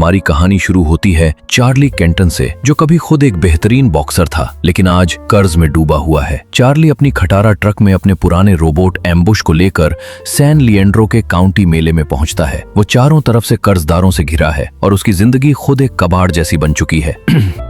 हमारी कहानी शुरू होती है चार्ली केंटन से, जो कभी खुद एक बेहतरीन बॉक्सर था लेकिन आज कर्ज में डूबा हुआ है। चार्ली अपनी खटारा ट्रक में अपने पुराने रोबोट एम्बुश को लेकर सैन लिएंड्रो के काउंटी मेले में पहुंचता है। वो चारों तरफ से कर्जदारों से घिरा है और उसकी जिंदगी खुद एक कबाड़ जैसी बन चुकी है।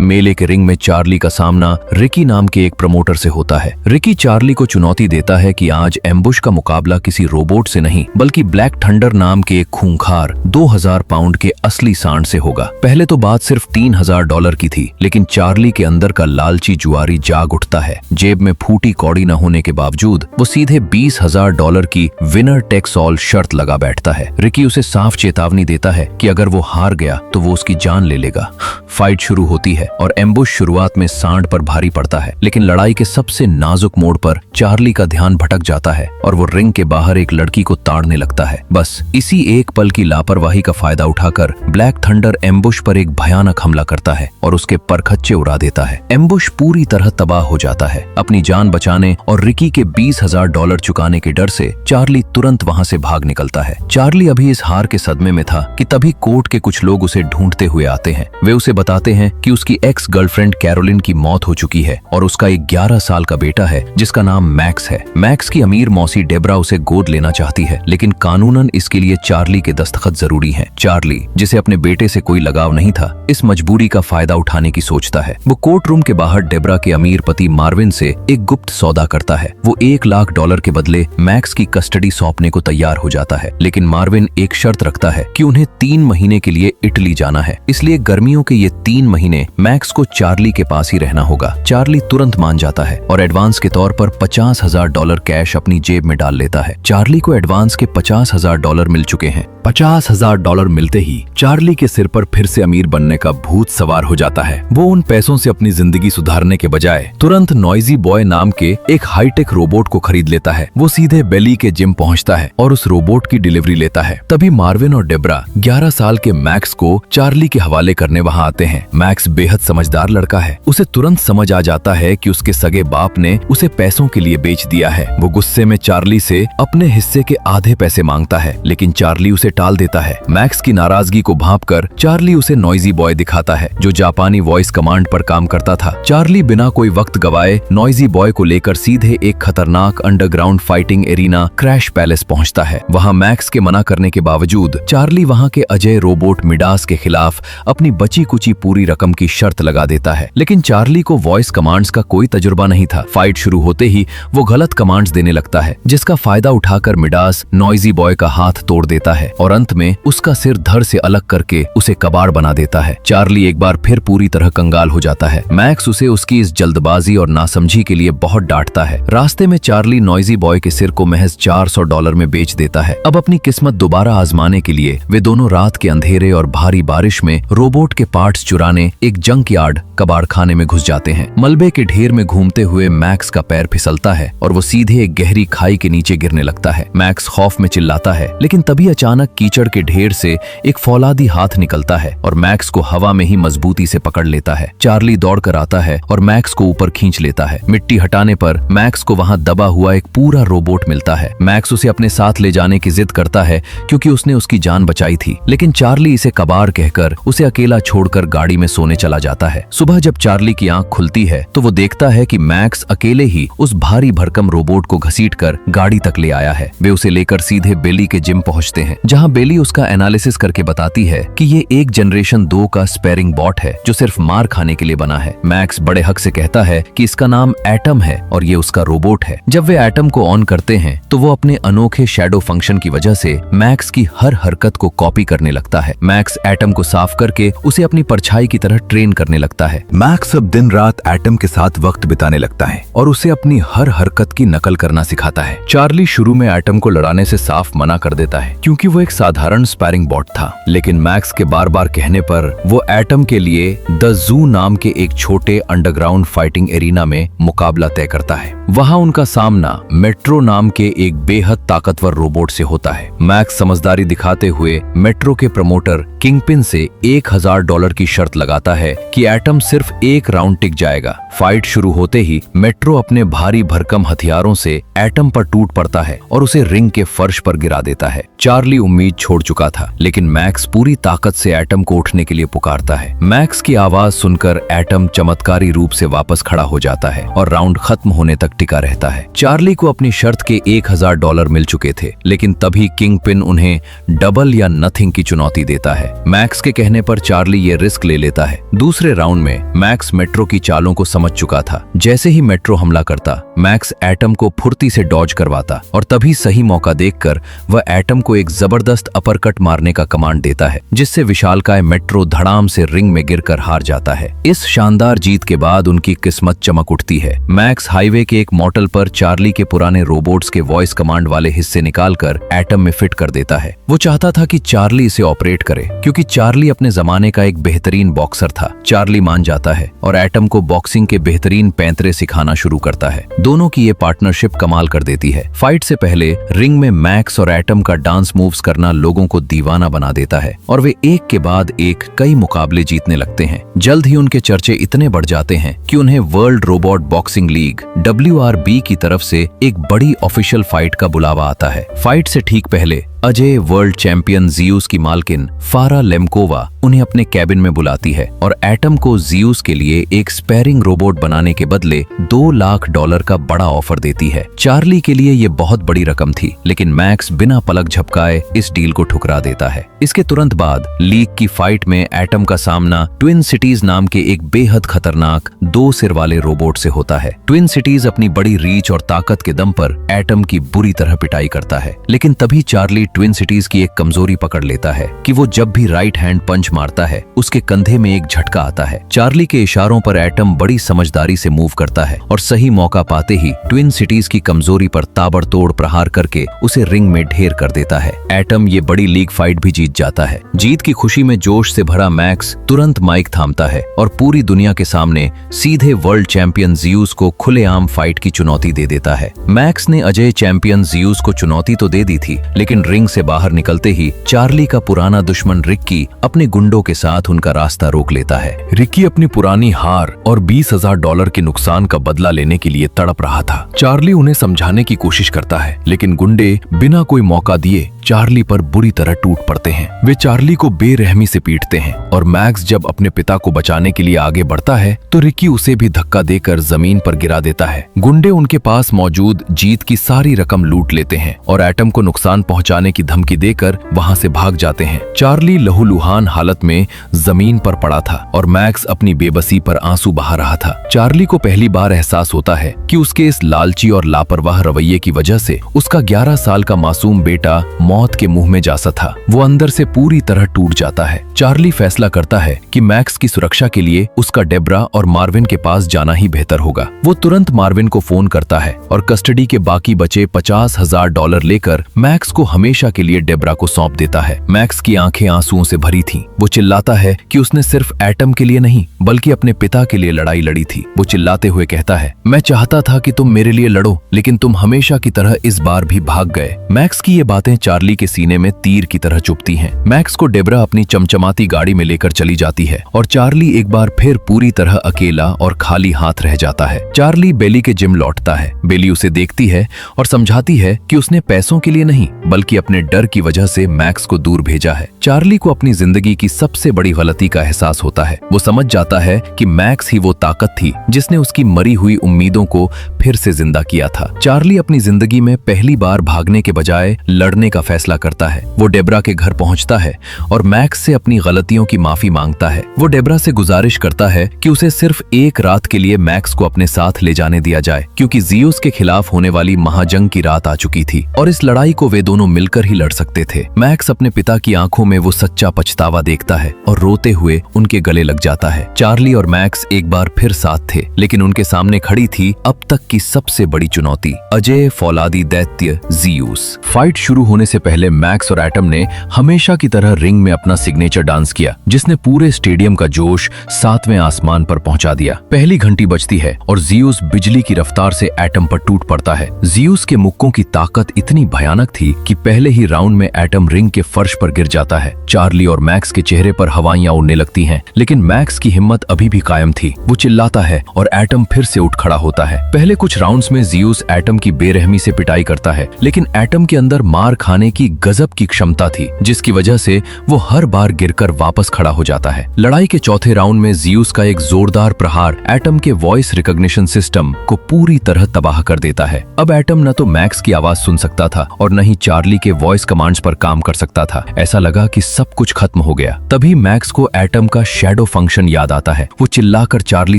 मेले के रिंग में चार्ली का सामना रिकी नाम के एक प्रमोटर से होता है। रिकी चार्ली को चुनौती देता है कि आज एम्बुश का मुकाबला किसी रोबोट से नहीं बल्कि ब्लैक थंडर नाम के एक खूंखार 2000 पाउंड के असली सांड से होगा। पहले तो बात सिर्फ $3000 की थी, लेकिन चार्ली के अंदर का लालची जुआरी जाग उठता है। जेब में फूटी कौड़ी न होने के बावजूद वो सीधे $20000 की विनर टेक्स ऑल शर्त लगा बैठता है। रिकी उसे साफ चेतावनी देता है कि अगर वो हार गया तो वो उसकी जान ले लेगा। फाइट शुरू होती है और एम्बुश शुरुआत में सांड पर भारी पड़ता है, लेकिन लड़ाई के सबसे नाजुक मोड़ पर चार्ली का ध्यान भटक जाता है और वो रिंग के बाहर एक लड़की को ताड़ने लगता है। बस इसी एक पल की लापरवाही का फायदा उठाकर ब्लैक थंडर एम्बुश पर एक भयानक हमला करता है और उसके परखच्चे उड़ा देता है। एम्बुश पूरी तरह तबाह हो जाता है। अपनी जान बचाने और रिकी के $20000 चुकाने के डर से चार्ली तुरंत वहां से भाग निकलता है। चार्ली अभी इस हार के सदमे में था कि तभी कोर्ट के कुछ लोग उसे ढूंढते हुए आते हैं। वे उसे बताते हैं कि उसकी एक्स गर्लफ्रेंड कैरोलिन की मौत हो चुकी है और उसका एक 11 साल का बेटा है जिसका नाम मैक्स है। मैक्स की अमीर मौसी डेब्रा उसे गोद लेना चाहती है, लेकिन कानूनन इसके लिए चार्ली के दस्तखत जरूरी हैं। चार्ली, जिसे अपने बेटे से कोई लगाव नहीं था, इस मजबूरी का फायदा उठाने की सोचता है। वो कोर्ट रूम के बाहर डेब्रा के अमीर पति मार्विन से एक गुप्त सौदा करता है। वो $1 लाख के बदले मैक्स की कस्टडी सौंपने को तैयार हो जाता है, लेकिन मार्विन एक शर्त रखता है कि उन्हें 3 महीने के लिए इटली जाना है, इसलिए गर्मियों के ये 3 महीने मैक्स को चार्ली के पास ही रहना होगा। चार्ली तुरंत मान जाता है और एडवांस के तौर पर $50,000 कैश अपनी जेब में डाल लेता है। चार्ली को एडवांस के $50,000 मिल चुके हैं। $50,000 मिलते ही चार्ली के सिर पर फिर से अमीर बनने का भूत सवार हो जाता है। वो उन पैसों से अपनी जिंदगी सुधारने के बजाय तुरंत नॉइजी बॉय नाम के एक हाईटेक रोबोट को खरीद लेता है। वो सीधे बेली के जिम पहुंचता है और उस रोबोट की डिलीवरी लेता है। तभी मार्विन और डेब्रा 11 साल के मैक्स को चार्ली के हवाले करने वहां आते हैं। मैक्स बेहद समझदार लड़का है। उसे तुरंत समझ आ जाता है कि उसके सगे बाप ने उसे पैसों के लिए बेच दिया है। वो गुस्से में चार्ली से अपने हिस्से के आधे पैसे मांगता है, लेकिन चार्ली उसे टाल देता है। मैक्स की नाराजगी को भांपकर चार्ली उसे नॉइजी बॉय दिखाता है, जो जापानी वॉइस कमांड पर काम करता था। चार्ली बिना कोई वक्त गवाए नॉइजी बॉय को लेकर सीधे एक खतरनाक underground fighting arena crash palace पहुंचता है। वहां मैक्स के मना करने के बावजूद चार्ली वहां के अजय रोबोट मिडास के खिलाफ अपनी बची कुची पूरी रकम की शर्त लगा देता है, लेकिन चार्ली को वॉइस कमांड्स का कोई तजुर्बा नहीं था। फाइट शुरू होते ही वो गलत कमांड्स देने लगता है, जिसका फायदा उठाकर मिडास नॉइजी बॉय का हाथ तोड़ देता है और अंत में उसका सिर धड़ से अलग करके उसे कबाड़ बना देता है। चार्ली एक बार फिर पूरी तरह कंगाल हो जाता है। मैक्स उसे उसकी इस जल्दबाजी और नासमझी के लिए बहुत डांटता है। रास्ते में चार्ली नॉइजी बॉय के सिर को महज $400 में बेच देता है। अब अपनी किस्मत दोबारा आजमाने के लिए वे दोनों रात के अंधेरे और भारी बारिश में रोबोट के पार्ट्स चुराने एक जंक यार्ड कबाड़ खाने में घुस जाते हैं। मलबे के ढेर में घूमते हुए मैक्स का पैर फिसलता है और वो सीधे एक गहरी खाई के नीचे गिरने लगता है। मैक्स खौफ में चिल्लाता है, लेकिन तभी अचानक कीचड़ के ढेर से एक फौलादी हाथ निकलता है और मैक्स को हवा में ही मजबूती से पकड़ लेता है। चार्ली दौड़कर आता है और मैक्स को ऊपर खींच लेता है। मिट्टी हटाने पर मैक्स को वहां दबा हुआ एक पूरा रोबोट मिलता है। मैक्स उसे अपने साथ ले जाने की जिद करता है क्योंकि उसने उसकी जान बचाई थी, लेकिन चार्ली इसे कबाड़ कहकर उसे अकेला छोड़कर गाड़ी में सोने चला जाता है। सुबह जब चार्ली की आंख खुलती है तो वो देखता है कि मैक्स अकेले ही उस भारी भरकम रोबोट को घसीटकर गाड़ी तक ले आया है। वे उसे लेकर सीधे बेली के जिम पहुंचते हैं, जहां बेली उसका एनालिसिस करके बताती है कि ये एक जनरेशन 2 का स्पेयरिंग बॉट है जो सिर्फ मार खाने के लिए बना है। मैक्स बड़े हक से कहता है कि इसका नाम एटम है और ये उसका रोबोट है। जब वे एटम को ऑन करते हैं तो वो अपने अनोखे शैडो फंक्शन की वजह से मैक्स की हर हरकत को कॉपी करने लगता है। मैक्स एटम को साफ करके उसे अपनी परछाई की तरह ट्रेन करने लगता है। मैक्स अब दिन रात एटम के साथ वक्त बिताने लगता है और उसे अपनी हर हरकत की नकल करना सिखाता है। चार्ली शुरू में एटम को लड़ाने से साफ मना कर देता है क्योंकि वो एक साधारण स्पैरिंग बॉट था, लेकिन मैक्स के बार बार कहने पर वो एटम के लिए द जू नाम के एक छोटे अंडरग्राउंड फाइटिंग एरिना में मुकाबला तय करता है। वहां उनका सामना मेट्रो नाम के एक बेहद ताकतवर रोबोट से होता है। मैक्स समझदारी दिखाते हुए मेट्रो के प्रमोटर किंगपिन से $1000 की शर्त लगाता है कि एटम सिर्फ एक राउंड टिक जाएगा। फाइट शुरू होते ही मेट्रो अपने भारी भरकम हथियारों से एटम पर टूट पड़ता है और उसे रिंग के फर्श पर गिरा देता है। चार्ली उम्मीद छोड़ चुका था, लेकिन मैक्स पूरी ताकत से एटम को उठने के लिए पुकारता है। मैक्स की आवाज सुनकर एटम चमत्कारी रूप से वापस खड़ा हो जाता है और राउंड खत्म होने तक टिका रहता है। चार्ली को अपनी शर्त के $1000 मिल चुके थे, लेकिन तभी किंगपिन उन्हें डबल या नथिंग की चुनौती देता है। मैक्स के कहने पर चार्ली ये रिस्क ले लेता है। दूसरे राउंड में मैक्स मेट्रो की चालों को समझ चुका था। जैसे ही मेट्रो हमला करता, मैक्स एटम को फुर्ती से डॉज करवाता और तभी सही मौका देखकर वह एटम को एक जबरदस्त अपरकट मारने का कमांड देता है, जिससे विशालकाय मेट्रो धड़ाम से रिंग में गिरकर हार जाता है। इस शानदार जीत के बाद उनकी किस्मत चमक उठती है। मैक्स हाईवे के एक मॉडल पर चार्ली के पुराने रोबोट्स के वॉइस कमांड वाले हिस्से निकालकर एटम में फिट कर देता है। वो चाहता था कि चार्ली इसे ऑपरेट करे, क्योंकि चार्ली अपने जमाने का एक बेहतरीन बॉक्सर था। चार्ली मान जाता है और एटम को बॉक्सिंग के बेहतरीन पैंतरे सिखाना शुरू करता है। दोनों की ये पार्टनरशिप कमाल कर देती है। फाइट से पहले रिंग में मैक्स और एटम का डांस मूव्स करना लोगों को दीवाना बना देता है और वे एक के बाद एक कई मुकाबले जीतने लगते हैं। जल्द ही उनके चर्चे इतने बढ़ जाते हैं कि उन्हें world robot boxing league WRB की तरफ से एक बड़ी ऑफिशियल फाइट का बुलावा आता है। फाइट से ठीक पहले अजय वर्ल्ड चैंपियन जियूस की मालकिन फारा लेमकोवा उन्हें अपने कैबिन में बुलाती है और एटम को जियूस के लिए एक स्पैरिंग रोबोट बनाने के बदले $2 लाख का बड़ा ऑफर देती है। चार्ली के लिए ये बहुत बड़ी रकम थी, लेकिन मैक्स बिना पलक झपकाए इस डील को ठुकरा देता है। इसके तुरंत बाद लीग की फाइट में एटम का सामना ट्विन सिटीज नाम के एक बेहद खतरनाक 2 सिर वाले रोबोट से होता है। ट्विन सिटीज अपनी बड़ी रीच और ताकत के दम पर एटम की बुरी तरह पिटाई करता है, लेकिन तभी चार्ली ट्विन सिटीज की एक कमजोरी पकड़ लेता है कि वो जब भी राइट हैंड पंच मारता है, उसके कंधे में एक झटका आता है। चार्ली के इशारों पर एटम बड़ी समझदारी से मूव करता है और सही मौका पाते ही ट्विन सिटीज की कमजोरी पर ताबड़तोड़ प्रहार करके उसे रिंग में ढेर कर देता है। एटम ये बड़ी लीग फाइट भी जीत जाता है। जीत की खुशी में जोश से भरा मैक्स तुरंत माइक थामता है और पूरी दुनिया के सामने सीधे वर्ल्ड चैंपियन जियूस को खुलेआम फाइट की चुनौती दे देता है। मैक्स ने अजय चैंपियन जियूस को चुनौती तो दे दी थी, लेकिन रिंग से बाहर निकलते ही चार्ली का पुराना दुश्मन रिक्की अपने गुंडों के साथ उनका रास्ता रोक लेता है। रिक्की अपनी पुरानी हार और $20,000 के नुकसान का बदला लेने के लिए तड़प रहा था। चार्ली उन्हें समझाने की कोशिश करता है, लेकिन गुंडे बिना कोई मौका दिए चार्ली पर बुरी तरह टूट पड़ते हैं। वे चार्ली को बेरहमी से पीटते हैं और मैक्स जब अपने पिता को बचाने के लिए आगे बढ़ता है तो रिक्की उसे भी धक्का देकर जमीन पर गिरा देता है। गुंडे उनके पास मौजूद जीत की सारी रकम लूट लेते हैं और एटम को नुकसान पहुंचाने की धमकी देकर वहां से भाग जाते हैं। चार्ली लहूलुहान हालत में जमीन पर पड़ा था और मैक्स अपनी बेबसी पर आंसू बहा रहा था। चार्ली को पहली बार एहसास होता है कि उसके इस लालची और लापरवाह रवैये की वजह से उसका 11 साल का मासूम बेटा मौत के मुंह में जा सा था। वो अंदर से पूरी तरह टूट जाता है। चार्ली फैसला करता है कि मैक्स की सुरक्षा के लिए उसका डेब्रा और मार्विन के पास जाना ही बेहतर होगा। वो तुरंत मार्विन को फोन करता है और कस्टडी के बाकी बचे $50,000 लेकर मैक्स को हमेशा के लिए डेब्रा को सौंप देता है। मैक्स की आंखें आंसुओं से भरी थीं। वो चिल्लाता है कि उसने सिर्फ एटम के लिए नहीं बल्कि अपने पिता के लिए लड़ाई लड़ी थी। वो चिल्लाते हुए कहता है, मैं चाहता था कि तुम मेरे लिए लड़ो, लेकिन तुम हमेशा की तरह इस बार भी भाग गए। मैक्स की ये बातें चार्ली के सीने में तीर की तरह चुभती हैं। मैक्स को डेब्रा अपनी चमचमाती गाड़ी में लेकर चली जाती है और चार्ली एक बार फिर पूरी तरह अकेला और खाली हाथ रह जाता है। चार्ली बेली के जिम लौटता है। बेली उसे देखती है और समझाती है कि उसने पैसों के लिए नहीं बल्कि अपने डर की वजह से मैक्स को दूर भेजा है। चार्ली को अपनी जिंदगी की सबसे बड़ी गलती का एहसास होता है। वो समझ जाता है कि मैक्स ही वो ताकत थी जिसने उसकी मरी हुई उम्मीदों को फिर से जिंदा किया था। चार्ली अपनी जिंदगी में पहली बार भागने के बजाय लड़ने का फैसला करता है। वो डेब्रा के घर पहुंचता है और मैक्स से अपनी गलतियों की माफी मांगता है। वो डेब्रा से गुजारिश करता है कि उसे सिर्फ एक रात के लिए मैक्स को अपने साथ ले जाने दिया जाए, क्योंकि जियूस के खिलाफ होने वाली महाजंग की रात आ चुकी थी और इस लड़ाई को वे दोनों मिलकर मिलकर ही लड़ सकते थे। मैक्स अपने पिता की आंखों में वो सच्चा पछतावा देखता है और रोते हुए उनके गले लग जाता है। चार्ली और मैक्स एक बार फिर साथ थे, लेकिन उनके सामने खड़ी थी अब तक की सबसे बड़ी चुनौती, अजय फौलादी दैत्य ज़ीउस। फाइट शुरू होने से पहले मैक्स और एटम ने हमेशा की तरह रिंग में अपना सिग्नेचर डांस किया, जिसने पूरे स्टेडियम का जोश 7वें आसमान पर पहुंचा दिया। पहली घंटी बजती है और ज़ीउस बिजली की रफ्तार से एटम पर टूट पड़ता है। ज़ीउस के मुक्कों की ताकत इतनी भयानक थी कि पहले ही राउंड में एटम रिंग के फर्श पर गिर जाता है। चार्ली और मैक्स के चेहरे पर हवाइयां उड़ने लगती हैं, लेकिन मैक्स की हिम्मत अभी भी कायम थी। वो चिल्लाता है और एटम फिर से उठ खड़ा होता है। पहले कुछ राउंड्स में ज़ीउस एटम की बेरहमी से पिटाई करता है, लेकिन एटम के अंदर मार खाने की गजब की क्षमता थी, जिसकी वजह से वो हर बार गिरकर वापस खड़ा हो जाता है। लड़ाई के चौथे राउंड में ज़ीउस का एक जोरदार प्रहार एटम के वॉइस रिकॉग्निशन सिस्टम को पूरी तरह तबाह कर देता है। अब एटम न तो मैक्स की आवाज सुन सकता था और न ही चार्ली के वॉइस कमांड्स पर काम कर सकता था। ऐसा लगा कि सब कुछ खत्म हो गया। तभी मैक्स को एटम का शैडो फंक्शन याद आता है। वो चिल्लाकर चार्ली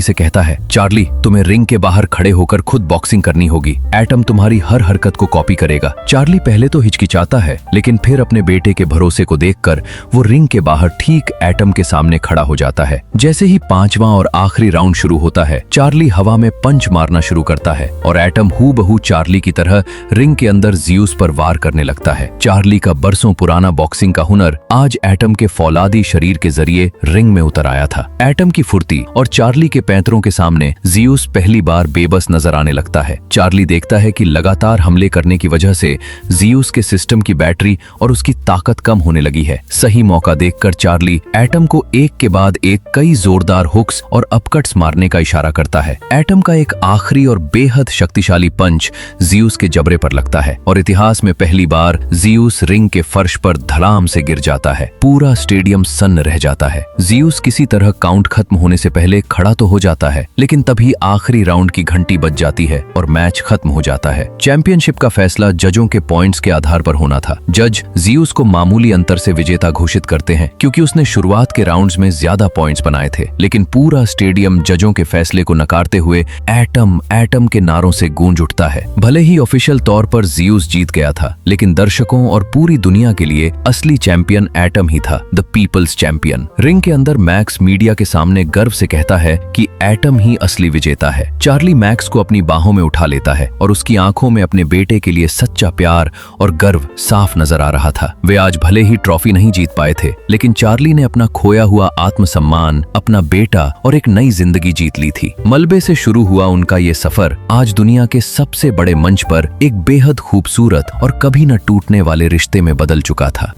से कहता है, चार्ली, तुम्हें रिंग के बाहर खड़े होकर खुद बॉक्सिंग करनी होगी। एटम तुम्हारी हर हरकत को कॉपी करेगा। चार्ली पहले तो हिचकिचाता है, लेकिन फिर अपने बेटे के भरोसे को देखकर वो रिंग के बाहर ठीक एटम के सामने खड़ा हो जाता है। जैसे ही 5वां और आखिरी राउंड शुरू होता है, चार्ली हवा में पंच मारना शुरू करता है और एटम हूबहू चार्ली की तरह रिंग के अंदर ज़ीउस पर वार करने लगता है। चार्ली का बरसों पुराना बॉक्सिंग का हुनर आज एटम के फौलादी शरीर के जरिए रिंग में उतर आया था। एटम की फुर्ती और चार्ली के पैंतरों के सामने ज़ीउस पहली बार बेबस नजर आने लगता है। चार्ली देखता है कि लगातार हमले करने की वजह से ज़ीउस के सिस्टम की बैटरी और उसकी ताकत कम होने लगी है। सही मौका देखकर चार्ली एटम को एक के बाद एक कई जोरदार हुक्स और अपकट्स मारने का इशारा करता है। एटम का एक आखिरी और बेहद शक्तिशाली पंच ज़ीउस के जबड़े पर लगता है और इतिहास में पहली बार ज़ीउस रिंग के फर्श पर धड़ाम से गिर जाता है। पूरा स्टेडियम सन्न रह जाता है। ज़ीउस किसी तरह काउंट खत्म होने से पहले खड़ा तो हो जाता है, लेकिन तभी आखिरी राउंड की घंटी बज जाती है और मैच खत्म हो जाता है। चैंपियनशिप का फैसला जजों के पॉइंट्स के आधार पर होना था। जज ज़ीउस को मामूली अंतर से विजेता घोषित करते हैं, क्योंकि उसने शुरुआत के राउंड्स में ज्यादा पॉइंट्स बनाए थे, लेकिन पूरा स्टेडियम जजों के फैसले को नकारते हुए एटम एटम के नारों से गूंज उठता है। भले ही ऑफिशियल तौर पर ज़ीउस जीत गया था, लेकिन दर्शकों और पूरी दुनिया के लिए असली चैंपियन एटम ही था, द पीपल्स चैंपियन। रिंग के अंदर मैक्स मीडिया के सामने गर्व से कहता है कि एटम ही असली विजेता है। चार्ली मैक्स को अपनी बाहों में उठा लेता है और उसकी आंखों में अपने बेटे के लिए सच्चा प्यार और गर्व साफ नजर आ रहा था। वे आज भले ही ट्रॉफी नहीं जीत पाए थे, लेकिन चार्ली ने अपना खोया हुआ आत्मसम्मान, अपना बेटा और एक नई जिंदगी जीत ली थी। मलबे से शुरू हुआ उनका ये सफर आज दुनिया के सबसे बड़े मंच पर एक बेहद खूबसूरत और कभी न टूटने वाले रिश्ते में बदल चुका था।